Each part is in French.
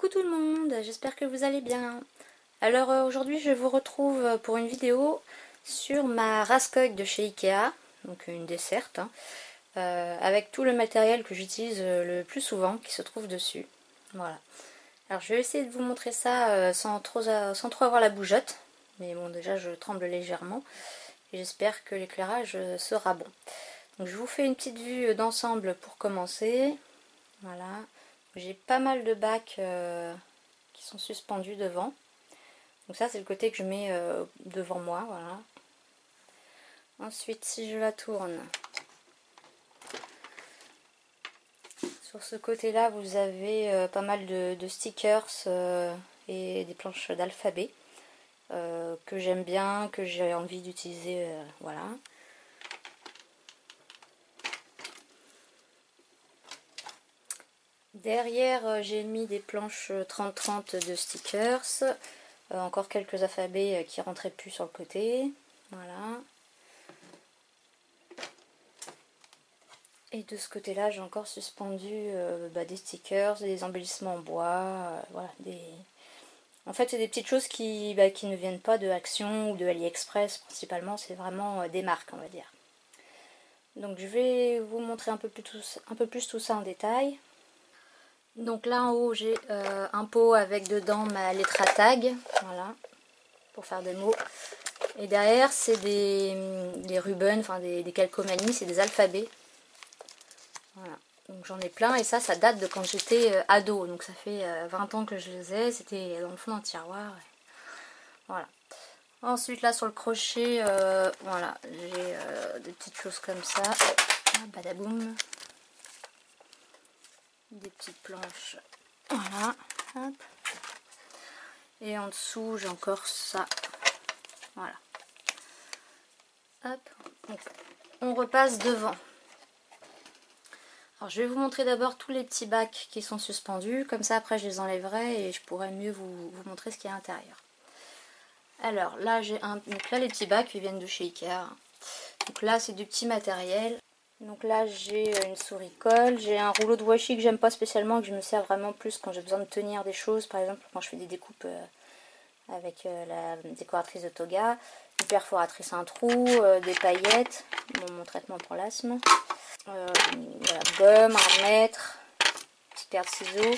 Coucou tout le monde, j'espère que vous allez bien. Alors aujourd'hui je vous retrouve pour une vidéo sur ma Raskogue de chez Ikea, donc une desserte, avec tout le matériel que j'utilise le plus souvent qui se trouve dessus. Voilà. Alors je vais essayer de vous montrer ça sans trop avoir la bougeotte, mais bon déjà je tremble légèrement et j'espère que l'éclairage sera bon. Donc je vous fais une petite vue d'ensemble pour commencer. Voilà. J'ai pas mal de bacs qui sont suspendus devant. Donc ça c'est le côté que je mets devant moi, voilà. Ensuite si je la tourne, sur ce côté là vous avez pas mal de stickers et des planches d'alphabet que j'aime bien, que j'ai envie d'utiliser, voilà. Derrière j'ai mis des planches 30-30 de stickers, encore quelques alphabets qui rentraient plus sur le côté, voilà. Et de ce côté là j'ai encore suspendu des stickers, des embellissements en bois, voilà, en fait c'est des petites choses qui ne viennent pas de Action ou de AliExpress principalement, c'est vraiment des marques on va dire. Donc je vais vous montrer un peu plus tout ça en détail. Donc là en haut j'ai un pot avec dedans ma lettre tag, voilà, pour faire des mots. Et derrière c'est des ribbons, enfin des calcomanies, c'est des alphabets. Voilà, donc j'en ai plein et ça date de quand j'étais ado, donc ça fait 20 ans que je les ai, c'était dans le fond d'un tiroir. Voilà. Ensuite là sur le crochet, voilà, j'ai des petites choses comme ça, badaboum. Des petites planches, voilà, hop. Et en dessous j'ai encore ça, voilà, hop. Donc, on repasse devant. Alors je vais vous montrer d'abord tous les petits bacs qui sont suspendus, comme ça après je les enlèverai et je pourrai mieux vous montrer ce qu'il y a à l'intérieur. Alors là j'ai donc là les petits bacs ils viennent de chez Ikea. Donc là c'est du petit matériel. Donc là j'ai une souris colle, j'ai un rouleau de washi que j'aime pas spécialement, que je me sers vraiment plus quand j'ai besoin de tenir des choses, par exemple quand je fais des découpes avec la décoratrice de toga, une perforatrice à un trou, des paillettes, mon traitement pour l'asthme, voilà, gomme, un mètre, petite paire de ciseaux,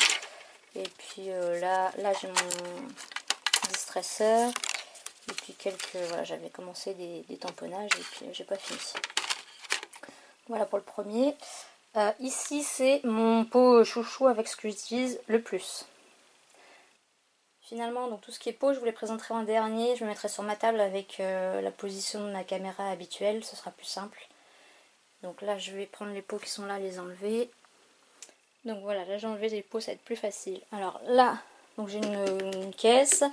et puis là j'ai mon distresseur, et puis voilà, j'avais commencé des tamponnages et puis j'ai pas fini. Voilà pour le premier. Ici c'est mon pot chouchou avec ce que j'utilise le plus. Finalement, donc tout ce qui est pot, je vous les présenterai en dernier. Je me mettrai sur ma table avec la position de ma caméra habituelle, ce sera plus simple. Donc là, je vais prendre les pots qui sont là, les enlever. Donc voilà, là j'ai enlevé les pots, ça va être plus facile. Alors là, donc j'ai une caisse.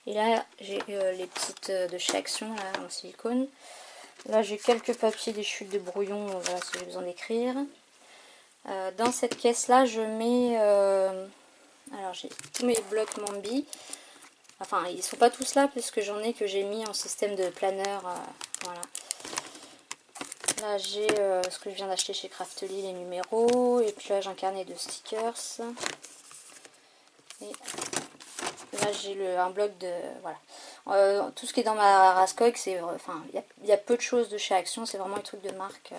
Et là, j'ai les petites de chez Action, là, en silicone. Là, j'ai quelques papiers, des chutes de brouillon, voilà, si j'ai besoin d'écrire. Dans cette caisse-là, je mets... alors j'ai tous mes blocs Mambi. Enfin, ils sont pas tous là puisque j'en ai que j'ai mis en système de planeur. Voilà. Là, j'ai ce que je viens d'acheter chez Craftly, les numéros. Et puis là, j'ai un carnet de stickers. Et là, j'ai un bloc de... Voilà. Tout ce qui est dans ma Raskogue, c'est... Enfin, il y a peu de choses de chez Action. C'est vraiment un truc de marque.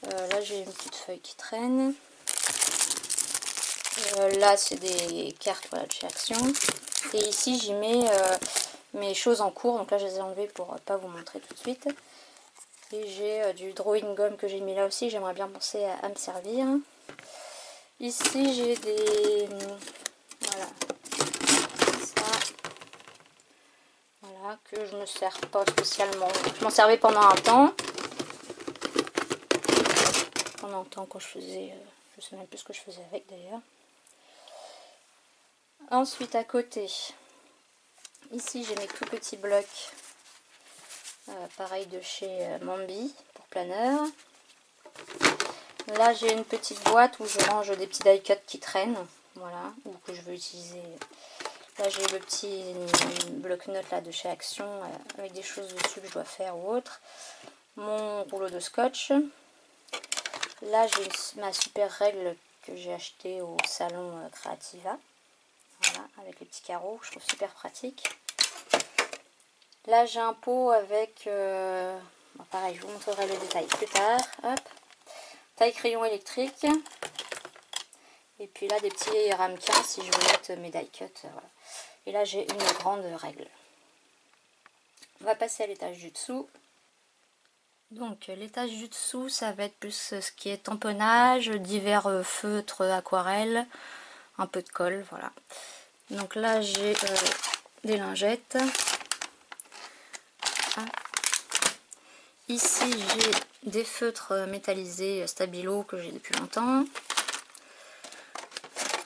Là, j'ai une petite feuille qui traîne. Là, c'est des cartes, voilà, de chez Action. Et ici, j'y mets mes choses en cours. Donc là, je les ai enlevées pour ne pas vous montrer tout de suite. Et j'ai du drawing gum que j'ai mis là aussi. J'aimerais bien penser à me servir. Ici, j'ai des... Voilà. Ça. Voilà, que je ne me sers pas spécialement. Je m'en servais pendant un temps. Pendant un temps, quand je faisais... je sais même plus ce que je faisais avec d'ailleurs. Ensuite, à côté, ici j'ai mes tout petits blocs, pareil de chez Mambi pour planeur. Là j'ai une petite boîte où je range des petits die cuts qui traînent, voilà, ou que je veux utiliser. Là j'ai le petit bloc-notes là de chez Action avec des choses dessus que je dois faire ou autre. Mon rouleau de scotch. Là j'ai ma super règle que j'ai acheté au salon Creativa. Voilà, avec les petits carreaux, je trouve super pratique. Là j'ai un pot avec, bon, pareil je vous montrerai le détail plus tard, hop, taille crayon électrique, et puis là des petits ramequins si je veux mettre mes die cuts, voilà. Et là j'ai une grande règle. On va passer à l'étage du dessous. Donc l'étage du dessous ça va être plus ce qui est tamponnage, divers feutres, aquarelles, un peu de colle, voilà. Donc là j'ai des lingettes. Ici j'ai des feutres métallisés Stabilo que j'ai depuis longtemps.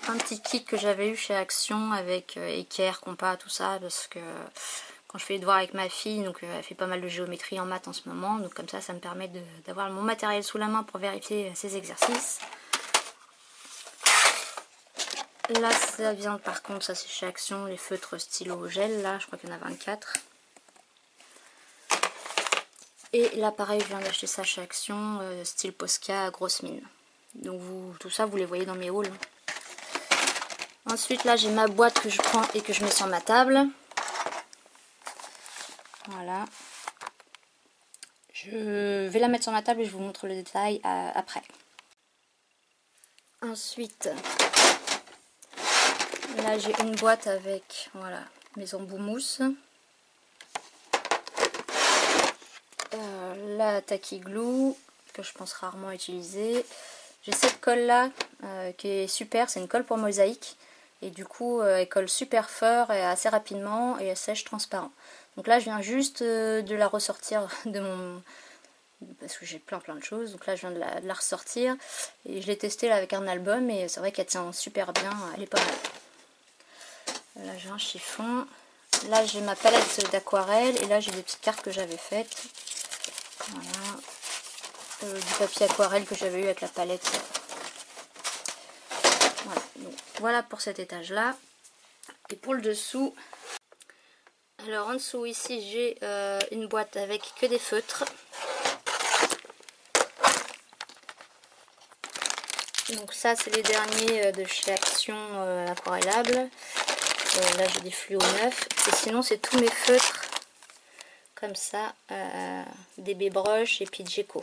Un petit kit que j'avais eu chez Action avec équerre, compas, tout ça, parce que quand je fais les devoirs avec ma fille, donc elle fait pas mal de géométrie en maths en ce moment, donc comme ça me permet d'avoir mon matériel sous la main pour vérifier ses exercices. Là ça vient par contre, ça c'est chez Action, les feutres stylo gel, là je crois qu'il y en a 24. Et là pareil je viens d'acheter ça chez Action, style Posca grosse mine. Donc tout ça vous les voyez dans mes hauls. Ensuite là j'ai ma boîte que je prends et que je mets sur ma table. Voilà. Je vais la mettre sur ma table et je vous montre le détail après. Ensuite, là j'ai une boîte avec voilà, mes embouts mousse. La Tacky Glue que je pense rarement utiliser. J'ai cette colle là qui est super, c'est une colle pour mosaïque. Et du coup elle colle super fort et assez rapidement et elle sèche transparent. Donc là je viens juste de la ressortir de mon... parce que j'ai plein de choses. Donc là je viens de la ressortir. Et je l'ai testée là avec un album et c'est vrai qu'elle tient super bien, elle est pas mal. Là j'ai un chiffon. Là j'ai ma palette d'aquarelle et là j'ai des petites cartes que j'avais faites. Voilà. Du papier aquarelle que j'avais eu avec la palette. Voilà. Donc, voilà pour cet étage là. Et pour le dessous, alors en dessous ici j'ai une boîte avec que des feutres. Donc ça c'est les derniers de chez Action aquarellables. Là j'ai des fluos neufs. Et sinon c'est tous mes feutres comme ça, DB Brush et puis Geco.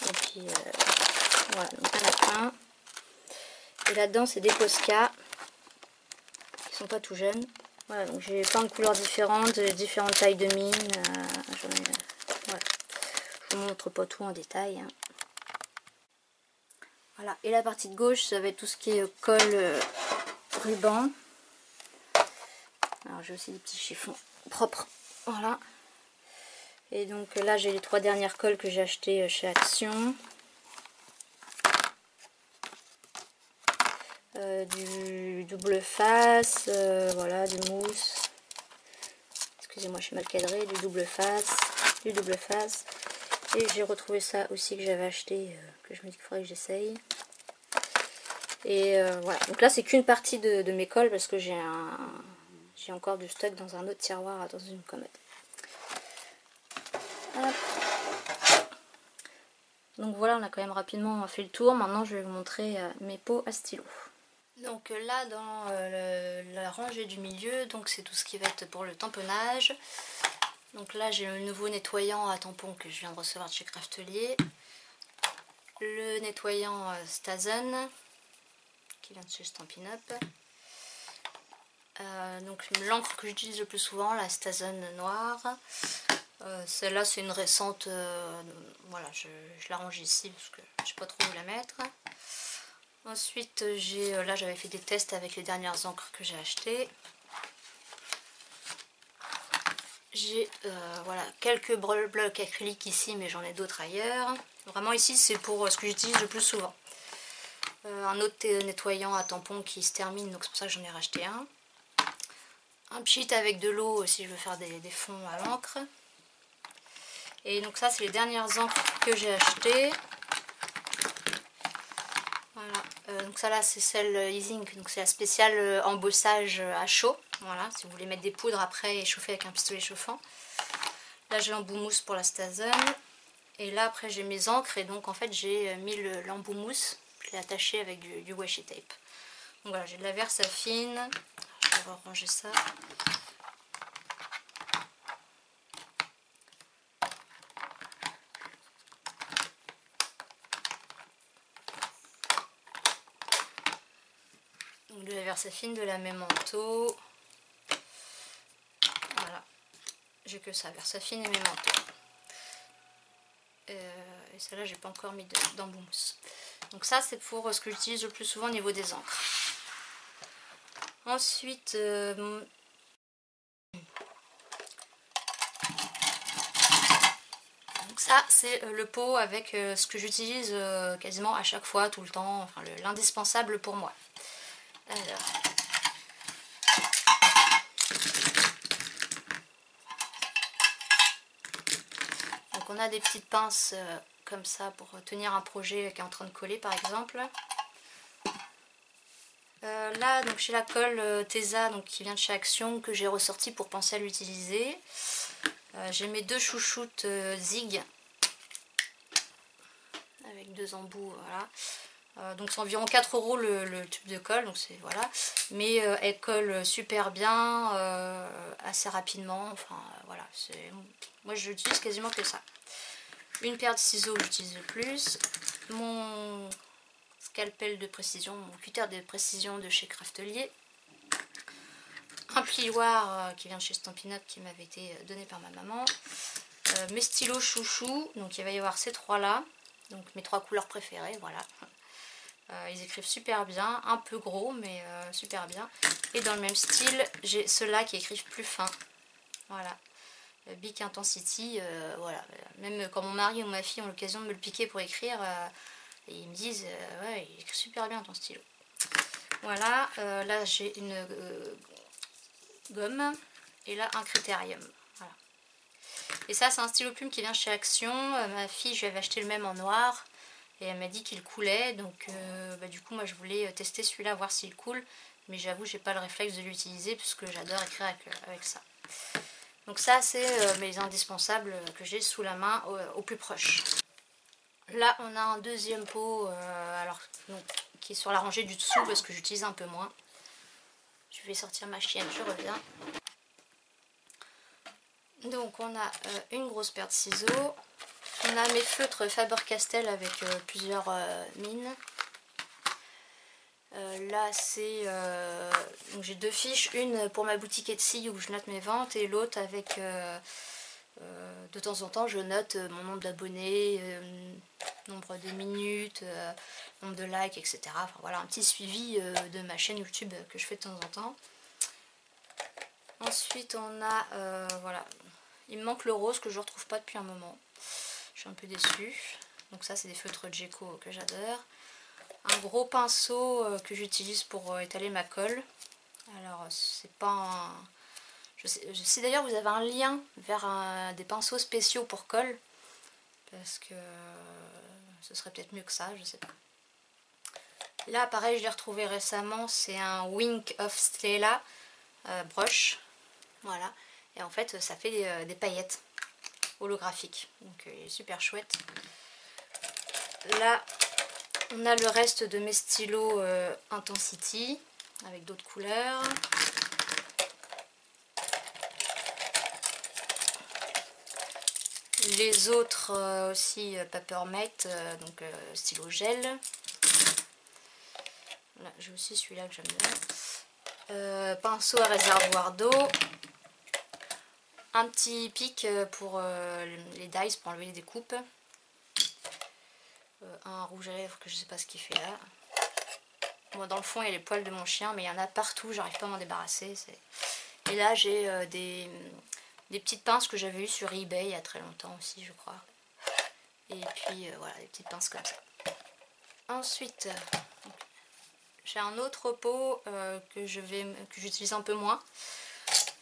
Et puis voilà, donc il y en a plein. Et là-dedans c'est des Posca qui sont pas tout jeunes. Voilà, donc j'ai plein de couleurs différentes, différentes tailles de mine. Voilà. Je vous montre pas tout en détail. Hein. Voilà, et la partie de gauche, ça va être tout ce qui est colle ruban. Alors j'ai aussi des petits chiffons propres. Voilà. Et donc là j'ai les 3 dernières colles que j'ai achetées chez Action. Du double face, voilà, du mousse. Excusez-moi, je suis mal cadrée, du double face. Et j'ai retrouvé ça aussi que j'avais acheté, que je me dis qu'il faudrait que j'essaye. Et voilà, donc là c'est qu'une partie de mes colles parce que j'ai encore du stock dans un autre tiroir, dans une commode. Hop. Donc voilà, on a quand même rapidement fait le tour. Maintenant je vais vous montrer mes pots à stylo. Donc là dans la rangée du milieu, donc c'est tout ce qui va être pour le tamponnage. Donc là j'ai le nouveau nettoyant à tampon que je viens de recevoir de chez Craftelier. Le nettoyant Stazen qui vient de chez Stampin' Up. Donc l'encre que j'utilise le plus souvent, la Stazen noire. Celle-là c'est une récente, voilà, je la range ici parce que je sais pas trop où la mettre. Ensuite là j'avais fait des tests avec les dernières encres que j'ai achetées. J'ai voilà, quelques blocs acryliques ici, mais j'en ai d'autres ailleurs. Vraiment ici c'est pour ce que j'utilise le plus souvent. Un autre nettoyant à tampon qui se termine, donc c'est pour ça que j'en ai racheté un. Un pchit avec de l'eau si je veux faire des fonds à l'encre. Et donc ça c'est les dernières encres que j'ai achetées. Voilà, donc ça là c'est celle Easing, donc c'est la spéciale embossage à chaud. Voilà, si vous voulez mettre des poudres après et chauffer avec un pistolet chauffant. Là j'ai l'embout mousse pour la Stazen. Et là après j'ai mes encres et donc en fait j'ai mis l'embout mousse, je l'ai attaché avec du washi tape. Donc voilà, j'ai de la Versafine. Je vais ranger ça. Donc de la Versafine, de la Memento. Voilà, j'ai que ça, Versafine et Memento. Et celle-là, j'ai pas encore mis d'emboumousse. Donc ça, c'est pour ce que j'utilise le plus souvent au niveau des encres. Ensuite, donc ça, c'est le pot avec ce que j'utilise quasiment à chaque fois, tout le temps, enfin l'indispensable pour moi. Alors, donc on a des petites pinces comme ça pour tenir un projet qui est en train de coller par exemple. Là, donc chez la colle Tesa, donc qui vient de chez Action, que j'ai ressorti pour penser à l'utiliser. J'ai mes deux chouchoutes Zig avec deux embouts, voilà. Donc c'est environ 4 € le tube de colle, donc c'est voilà. Mais elle colle super bien, assez rapidement. Enfin voilà, moi je l'utilise quasiment que ça. Une paire de ciseaux que j'utilise le plus. Mon scalpel de précision, mon cutter de précision de chez Craftelier. Un plioir qui vient de chez Stampin' Up qui m'avait été donné par ma maman. Mes stylos chouchou, donc il va y avoir ces trois là. Donc mes 3 couleurs préférées, voilà. Ils écrivent super bien, un peu gros mais super bien. Et dans le même style, j'ai ceux-là qui écrivent plus fin. Voilà. Bic Intensity, voilà. Même quand mon mari ou ma fille ont l'occasion de me le piquer pour écrire, et ils me disent ouais, il écrit super bien ton stylo. Voilà, là j'ai une gomme et là un critérium. Voilà. Et ça c'est un stylo plume qui vient chez Action. Ma fille, je lui avais acheté le même en noir et elle m'a dit qu'il coulait, donc du coup moi je voulais tester celui-là, voir s'il coule, mais j'avoue j'ai pas le réflexe de l'utiliser puisque j'adore écrire avec ça. Donc ça c'est mes indispensables que j'ai sous la main au plus proche. Là on a un deuxième pot alors, donc, qui est sur la rangée du dessous parce que j'utilise un peu moins. Je vais sortir ma chienne, je reviens. Donc on a une grosse paire de ciseaux. On a mes feutres Faber-Castell avec plusieurs mines. Là c'est j'ai deux fiches, une pour ma boutique Etsy où je note mes ventes et l'autre avec de temps en temps je note mon nombre d'abonnés, nombre de minutes, nombre de likes, etc. Enfin voilà, un petit suivi de ma chaîne YouTube que je fais de temps en temps. Ensuite on a voilà, il me manque le rose que je ne retrouve pas depuis un moment. Je suis un peu déçue. Donc ça c'est des feutres Geco que j'adore. Un gros pinceau que j'utilise pour étaler ma colle. Alors c'est pas un... Si d'ailleurs vous avez un lien vers des pinceaux spéciaux pour colle, parce que ce serait peut-être mieux que ça, je sais pas. Là pareil, je l'ai retrouvé récemment, c'est un Wink of Stella brush. Voilà, et en fait ça fait des paillettes holographiques, donc il est super chouette. Là on a le reste de mes stylos Intensity avec d'autres couleurs. Les autres aussi Papermate, donc stylo gel. Là j'ai aussi celui-là que j'aime bien. Pinceau à réservoir d'eau. Un petit pic pour les dies, pour enlever les découpes. Un rouge à lèvres que je sais pas ce qu'il fait là. Bon, dans le fond il y a les poils de mon chien, mais il y en a partout, j'arrive pas à m'en débarrasser. Et là j'ai des petites pinces que j'avais eues sur eBay il y a très longtemps aussi, je crois. Et puis voilà, des petites pinces comme ça. Ensuite, j'ai un autre pot que j'utilise un peu moins.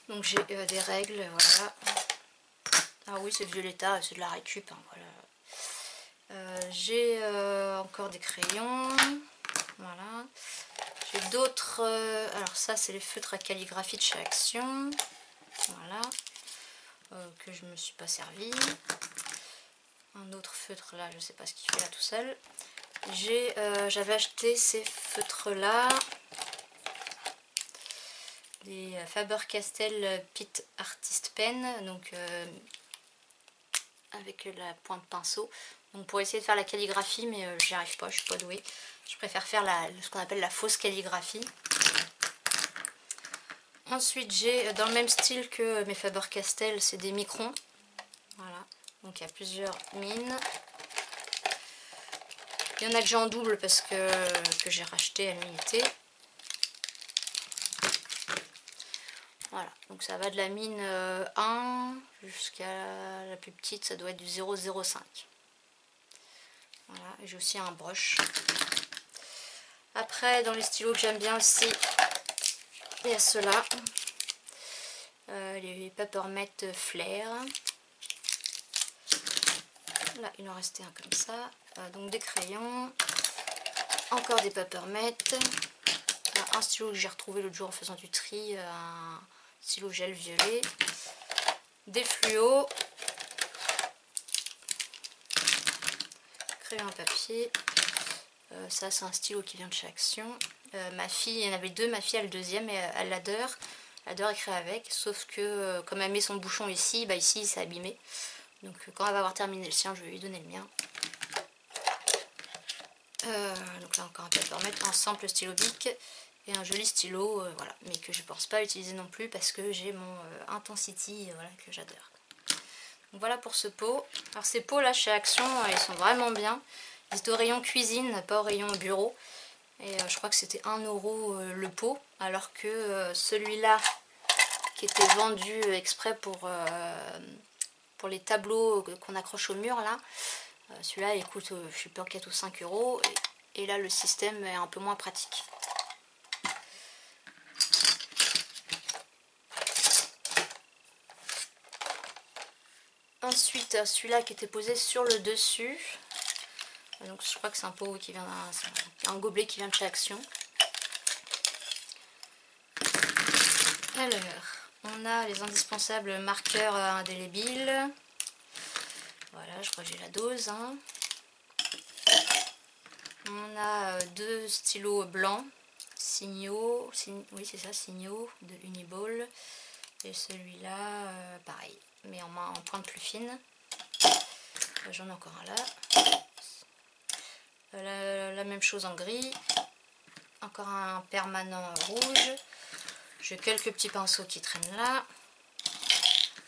Donc j'ai des règles, voilà. Ah oui, c'est violetta, c'est de la récup, hein, voilà. J'ai encore des crayons, voilà. J'ai d'autres, alors ça c'est les feutres à calligraphie de chez Action, voilà, que je me suis pas servi. Un autre feutre là, je sais pas ce qu'il fait là tout seul. J'avais acheté ces feutres là, des Faber-Castell Pitt Artist Pen, donc avec la pointe pinceau. Donc pour essayer de faire la calligraphie, mais j'y arrive pas, je suis pas douée. Je préfère faire ce qu'on appelle la fausse calligraphie. Ensuite j'ai dans le même style que mes Faber-Castell, c'est des microns. Voilà, donc il y a plusieurs mines. Il y en a que j'ai en double parce que j'ai racheté à l'unité. Voilà, donc ça va de la mine 1 jusqu'à la plus petite, ça doit être du 0,05. Voilà, et j'ai aussi un brush. Après, dans les stylos que j'aime bien aussi, il y a ceux-là. Les Papermate Flair. Là, il en restait un comme ça. Donc des crayons. Encore des Papermate. Un stylo que j'ai retrouvé l'autre jour en faisant du tri. Un stylo gel violet. Des fluos. Crayon à papier. Ça c'est un stylo qui vient de chez Action. Ma fille, il y en avait deux, ma fille a le deuxième et elle l'adore. Elle adore écrire avec, sauf que comme elle met son bouchon ici, bah ici il s'est abîmé. Donc quand elle va avoir terminé le sien, je vais lui donner le mien. Donc là encore un Papermate, un simple stylo bic et un joli stylo, voilà, mais que je pense pas utiliser non plus parce que j'ai mon Intensity, voilà, que j'adore. Donc voilà pour ce pot. Alors ces pots là chez Action, ils sont vraiment bien. Ils étaient au rayon cuisine, pas au rayon bureau. Et je crois que c'était 1 € le pot, alors que celui-là qui était vendu exprès pour les tableaux qu'on accroche au mur là, celui-là il coûte je sais pas 4 ou 5 €, et là le système est un peu moins pratique. Ensuite celui-là qui était posé sur le dessus, donc je crois que c'est un pot qui vient un gobelet qui vient de chez Action. Alors, on a les indispensables marqueurs indélébiles. Voilà, je crois que j'ai la dose. Hein. On a deux stylos blancs, signaux, oui c'est ça, signaux de Uniball. Et celui-là, pareil, mais en pointe plus fine. J'en ai encore un là. La même chose en gris. Encore un permanent rouge. J'ai quelques petits pinceaux qui traînent là.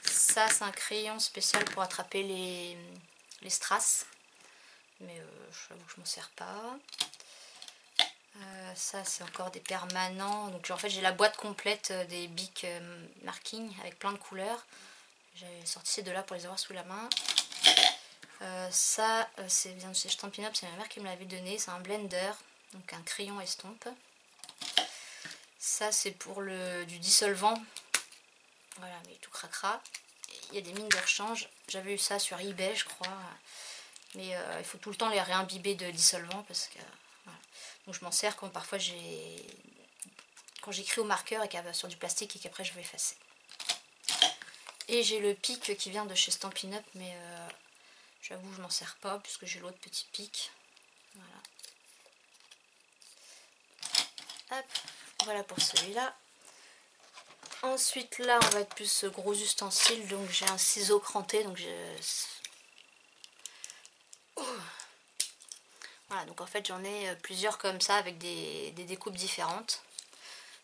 Ça c'est un crayon spécial pour attraper les strass. Mais j'avoue que je m'en sers pas. Ça c'est encore des permanents. Donc en fait j'ai la boîte complète des Bic Marking avec plein de couleurs. J'ai sorti ces deux là pour les avoir sous la main. Ça c'est vient de chez Stampin' Up, c'est ma mère qui me l'avait donné. C'est un blender, donc un crayon estompe. Ça c'est pour du dissolvant. Voilà, mais tout cracra. Il y a des mines de rechange. J'avais eu ça sur eBay je crois. Mais il faut tout le temps les réimbiber de dissolvant parce que voilà. Donc je m'en sers quand parfois quand j'écris au marqueur et qu'il y a sur du plastique et qu'après je vais effacer. Et j'ai le pic qui vient de chez Stampin' Up, mais j'avoue je m'en sers pas puisque j'ai l'autre petit pic. Voilà. Hop, voilà pour celui-là. Ensuite là on va être plus gros ustensiles, donc j'ai un ciseau cranté, donc voilà, donc en fait j'en ai plusieurs comme ça avec des découpes différentes.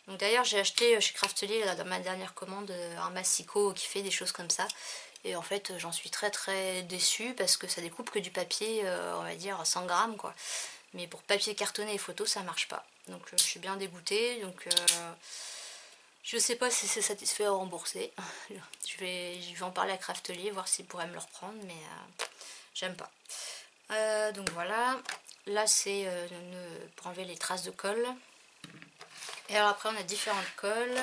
Donc d'ailleurs j'ai acheté chez Craftelier dans ma dernière commande un massicot qui fait des choses comme ça. Et en fait j'en suis très déçue parce que ça découpe que du papier, on va dire 100 grammes quoi. Mais pour papier cartonné et photo ça marche pas. Donc je suis bien dégoûtée. Donc je sais pas si c'est satisfait à rembourser. Je vais en parler à Craftelier, voir s'ils pourraient me le reprendre, mais j'aime pas. Donc voilà. Là c'est pour enlever les traces de colle. Et alors après on a différentes colles.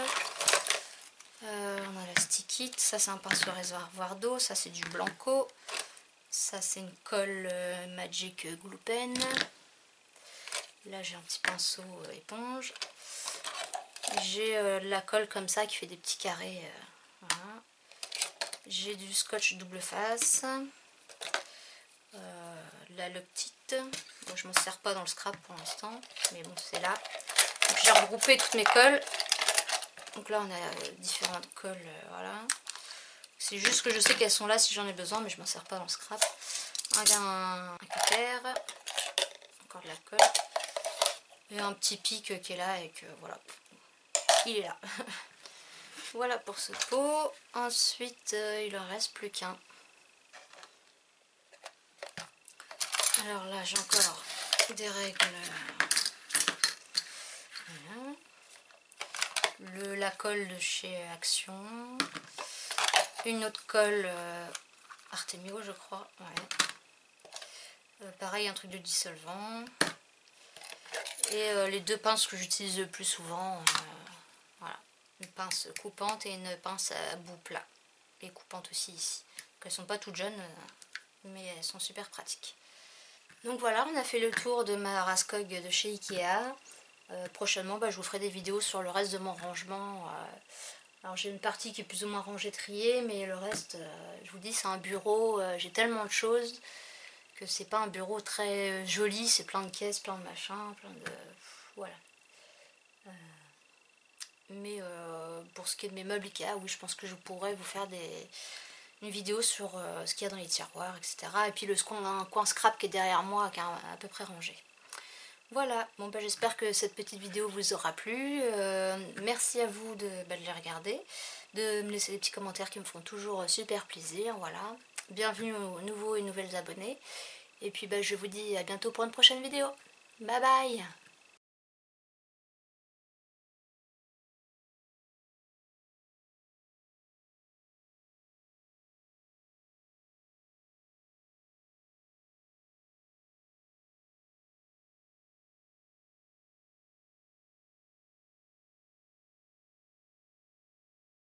On a la stick it, ça c'est un pinceau réservoir d'eau, ça c'est du blanco. Ça c'est une colle Magic Glue Pen. Là j'ai un petit pinceau éponge. J'ai la colle comme ça qui fait des petits carrés. Voilà. J'ai du scotch double face. La Loctite. Bon, je m'en sers pas dans le scrap pour l'instant, mais bon c'est là. J'ai regroupé toutes mes colles. Donc là on a différentes colles, voilà. C'est juste que je sais qu'elles sont là si j'en ai besoin, mais je m'en sers pas dans le scrap. Un cutter, encore de la colle, et un petit pic qui est là et que voilà, il est là. Voilà pour ce pot. Ensuite il en reste plus qu'un. Alors là j'ai encore des règles. Voilà. La colle de chez Action. Une autre colle Artemio je crois. Ouais. Pareil un truc de dissolvant. Et les deux pinces que j'utilise le plus souvent. Voilà. Une pince coupante et une pince à bout plat. Et coupante aussi ici. Donc elles sont pas toutes jeunes mais elles sont super pratiques. Donc voilà, on a fait le tour de ma Raskog de chez Ikea. Prochainement, je vous ferai des vidéos sur le reste de mon rangement. Alors j'ai une partie qui est plus ou moins rangée, triée, mais le reste, je vous dis, c'est un bureau. J'ai tellement de choses que c'est pas un bureau très joli. C'est plein de caisses, plein de machins, plein de... Voilà. Mais pour ce qui est de mes meubles Ikea, oui, je pense que je pourrais vous faire une vidéo sur ce qu'il y a dans les tiroirs, etc. Et puis un coin scrap qui est derrière moi, qui est à peu près rangé. Voilà, bon j'espère que cette petite vidéo vous aura plu. Merci à vous de les regarder, de me laisser des petits commentaires qui me font toujours super plaisir. Voilà, bienvenue aux nouveaux et nouvelles abonnés. Et puis je vous dis à bientôt pour une prochaine vidéo. Bye bye.